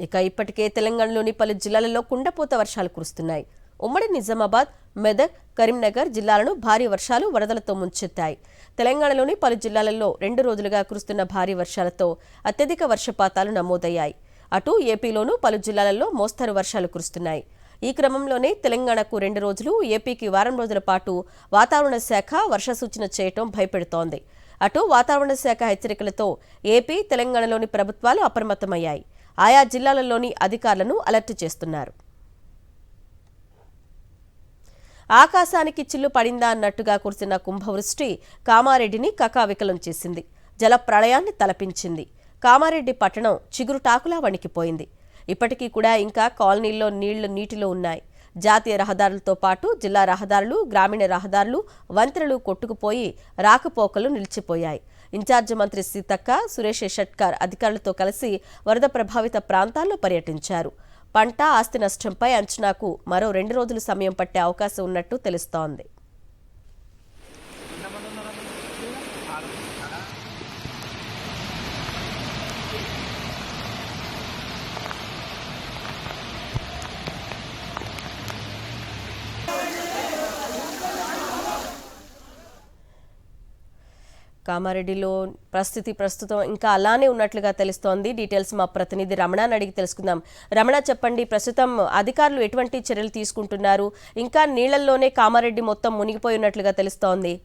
ఇక ఇప్పటికే తెలంగాణలోని పలు జిల్లాలలో కుండపోత వర్షాలు కురుస్తున్నాయి. ఉమ్మడి నిజామాబాద్, మెదక్, కరీంనగర్ జిల్లాలను భారీ వర్షాలు వరదలతో ముంచెత్తాయి. తెలంగాణలోని పలు జిల్లాలలో 2 రోజులుగా కురుస్తున్న భారీ వర్షాలతో అత్యధిక వర్షపాతాలు నమోదయ్యాయి. అటు ఏపీలోనూ పలు జిల్లాలలో మోస్తరు వర్షాలు కురుస్తున్నాయి. ఈ క్రమంలోనే తెలంగాణకు 2 రోజులు, ఏపీకి వారం రోజుల పాటు వాతావరణ శాఖ వర్ష సూచన చేయటం భయపెడుతోంది. అటు వాతావరణ శాఖ హెచ్చరికలతో ఏపీ, తెలంగాణలోని ప్రభుత్వాలు అప్రమత్తమయ్యాయి. ఆయా జిల్లాలలోని అధికారులను అలర్ట్ చేస్తున్నారు. ఆకాశానికి చిల్లు పడిందా అన్నట్టుగా కురిసిన కుంభవృష్టి కామారెడ్డిని కకావికలం చేసింది. జల ప్రళయాన్ని తలపించింది. కామారెడ్డి పట్టణం చిగురుటాకులా వణికిపోయింది. ఇప్పటికీ కూడా ఇంకా కాలనీల్లో నీటిలో ఉన్నాయి. జాతీయ రహదారులతో పాటు జిల్లా రహదారులు, గ్రామీణ రహదారులు, వంతెనలు కొట్టుకుపోయి రాకపోకలు నిలిచిపోయాయి. ఇన్ఛార్జి మంత్రి సీతక్క, సురేష్ షెట్కర్ అధికారులతో కలిసి వరద ప్రభావిత ప్రాంతాల్లో పర్యటించారు. పంట, ఆస్తి నష్టంపై అంచనాకు మరో 2 రోజులు సమయం పట్టే అవకాశం ఉన్నట్టు తెలుస్తోంది. కామారెడ్డిలో ప్రస్తుతం ఇంకా అలానే ఉన్నట్లుగా తెలుస్తోంది. డీటెయిల్స్ మా ప్రతినిధి రమణాని అడిగి తెలుసుకుందాం. రమణ, చెప్పండి, ప్రస్తుతం అధికారులు ఎటువంటి చర్యలు తీసుకుంటున్నారు? ఇంకా నీళ్లల్లోనే కామారెడ్డి మొత్తం మునిగిపోయి ఉన్నట్లుగా తెలుస్తోంది.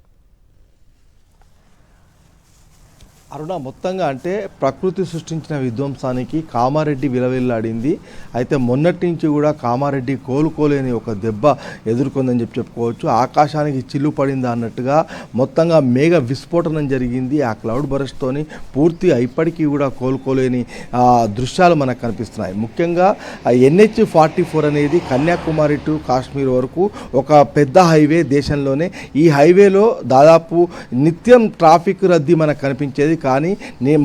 అరుణ, మొత్తంగా అంటే ప్రకృతి సృష్టించిన విధ్వంసానికి కామారెడ్డి విలవిల్లాడింది. అయితే మొన్నటి నుంచి కూడా కామారెడ్డి కోలుకోలేని ఒక దెబ్బ ఎదుర్కొందని చెప్పుకోవచ్చు. ఆకాశానికి చిల్లు పడిందా అన్నట్టుగా మొత్తంగా మేఘ విస్ఫోటనం జరిగింది. ఆ క్లౌడ్ బరస్ట్తోని పూర్తిగా ఇప్పటికీ కూడా కోలుకోలేని దృశ్యాలు మనకు కనిపిస్తున్నాయి. ముఖ్యంగా NH-44 అనేది కన్యాకుమారి టు కాశ్మీర్ వరకు ఒక పెద్ద హైవే దేశంలోనే. ఈ హైవేలో దాదాపు నిత్యం ట్రాఫిక్ రద్దీ మనకు కనిపించేది. కానీ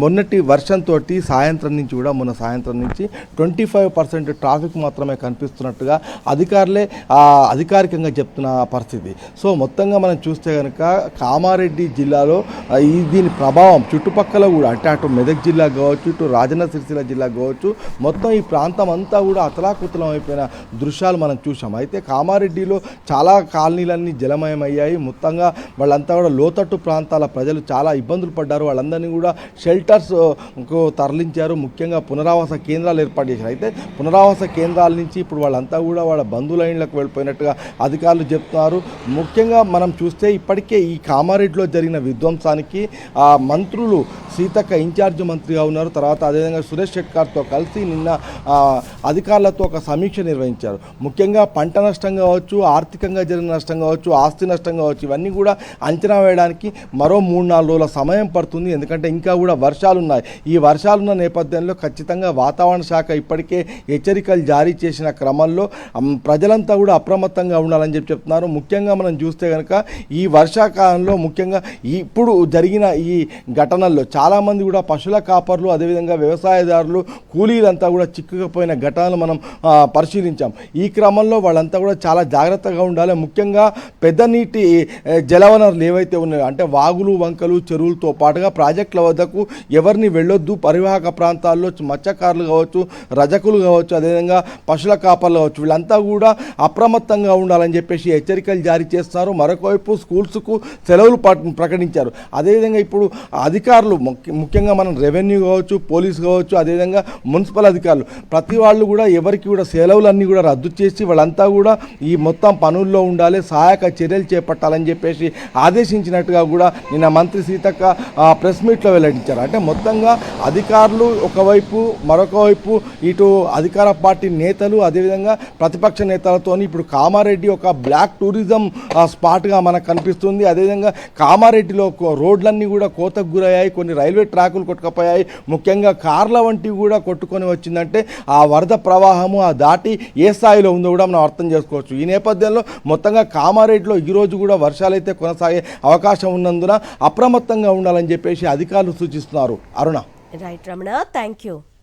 మొన్నటి వర్షంతో సాయంత్రం నుంచి కూడా మొన్న సాయంత్రం నుంచి 25% ట్రాఫిక్ మాత్రమే కనిపిస్తున్నట్టుగా అధికారులే అధికారికంగా చెప్తున్న పరిస్థితి. సో మొత్తంగా మనం చూస్తే కనుక కామారెడ్డి జిల్లాలో దీని ప్రభావం చుట్టుపక్కల కూడా, అంటే అటు మెదక్ జిల్లా కావచ్చు, ఇటు రాజన్న సిరిసిల్ల జిల్లా కావచ్చు, మొత్తం ఈ ప్రాంతం అంతా కూడా అతలాకుతలం అయిపోయిన దృశ్యాలు మనం చూసాం. అయితే కామారెడ్డిలో చాలా కాలనీలన్నీ జలమయమయ్యాయి. మొత్తంగా వాళ్ళంతా కూడా లోతట్టు ప్రాంతాల ప్రజలు చాలా ఇబ్బందులు పడ్డారు. వాళ్ళందరినీ కూడా షెల్టర్స్కు తరలించారు. ముఖ్యంగా పునరావాస కేంద్రాలు ఏర్పాటు చేశారు. అయితే పునరావాస కేంద్రాల నుంచి ఇప్పుడు వాళ్ళంతా కూడా వాళ్ళ బంధువుల ఇళ్లకు వెళ్ళిపోయినట్టుగా అధికారులు చెప్తున్నారు. ముఖ్యంగా మనం చూస్తే ఇప్పటికే ఈ కామారెడ్డిలో జరిగిన విధ్వంసానికి మంత్రులు సీతక్క ఇన్ఛార్జ్ మంత్రిగా ఉన్నారు. తర్వాత అదేవిధంగా సురేష్ షెట్కర్తో కలిసి నిన్న అధికారులతో ఒక సమీక్ష నిర్వహించారు. ముఖ్యంగా పంట నష్టం కావచ్చు, ఆర్థికంగా జరిగిన నష్టం కావచ్చు, ఆస్తి నష్టం కావచ్చు, ఇవన్నీ కూడా అంచనా వేయడానికి మరో 3-4 రోజుల సమయం పడుతుంది. ఎందుకంటే ఇంకా కూడా వర్షాలు ఉన్నాయి. ఈ వర్షాలున్న నేపథ్యంలో ఖచ్చితంగా వాతావరణ శాఖ ఇప్పటికే హెచ్చరికలు జారీ చేసిన క్రమంలో ప్రజలంతా కూడా అప్రమత్తంగా ఉండాలని చెప్తున్నారు. ముఖ్యంగా మనం చూస్తే కనుక ఈ వర్షాకాలంలో ముఖ్యంగా ఇప్పుడు జరిగిన ఈ ఘటనల్లో చాలామంది కూడా పశువుల కాపర్లు, అదేవిధంగా వ్యవసాయదారులు, కూలీలంతా కూడా చిక్కుకుపోయిన ఘటనలు మనం పరిశీలించాం. ఈ క్రమంలో వాళ్ళంతా కూడా చాలా జాగ్రత్తగా ఉండాలి. ముఖ్యంగా పెద్ద నీటి జలవనరులు ఏవైతే ఉన్నాయో, అంటే వాగులు, వంకలు, చెరువులతో పాటుగా ప్రాజెక్టుల వద్దకు ఎవరిని వెళ్ళొద్దు. పరివాహక ప్రాంతాల్లో మత్స్యకారులు కావచ్చు, రజకులు కావచ్చు, అదేవిధంగా పశువుల కాపర్లు కావచ్చు, వీళ్ళంతా కూడా అప్రమత్తంగా ఉండాలని చెప్పేసి హెచ్చరికలు జారీ చేస్తున్నారు. మరొకవైపు స్కూల్స్కు సెలవులు ప్రకటించారు. అదేవిధంగా ఇప్పుడు అధికారులు ముఖ్యంగా మనం రెవెన్యూ కావచ్చు, పోలీసు కావచ్చు, అదేవిధంగా మున్సిపల్ అధికారులు ప్రతి వాళ్ళు కూడా ఎవరికి కూడా సెలవులన్నీ కూడా రద్దు చేసి వాళ్ళంతా కూడా ఈ మొత్తం పనుల్లో ఉండాలి, సహాయక చర్యలు చేపట్టాలని చెప్పేసి ఆదేశించినట్టుగా కూడా నిన్న మంత్రి సీతక్క ప్రెస్ మీట్లో వెల్లడించారు. అంటే మొత్తంగా అధికారులు ఒకవైపు, మరొక వైపు ఇటు అధికార పార్టీ నేతలు, అదేవిధంగా ప్రతిపక్ష నేతలతో ఇప్పుడు కామారెడ్డి ఒక బ్లాక్ టూరిజం స్పాట్గా మనకు కనిపిస్తుంది. అదేవిధంగా కామారెడ్డిలో రోడ్లన్నీ కూడా కోతకు గురయ్యాయి, కొన్ని రైల్వే ట్రాకులు కొట్టుకుపోయాయి, ముఖ్యంగా కార్ల వంటివి కూడా కొట్టుకొని వచ్చిందంటే ఆ వరద ప్రవాహము ఆ దాటి ఏ స్థాయిలో ఉందో కూడా మనం అర్థం చేసుకోవచ్చు. ఈ నేపథ్యంలో మొత్తంగా కామారెడ్డిలో ఈరోజు కూడా వర్షాలైతే కొనసాగే అవకాశం ఉన్నందున అప్రమత్తంగా ఉండాలని చెప్పేసి అధికారులు సూచిస్తున్నారు. Aruna. Right Ramana, thank you.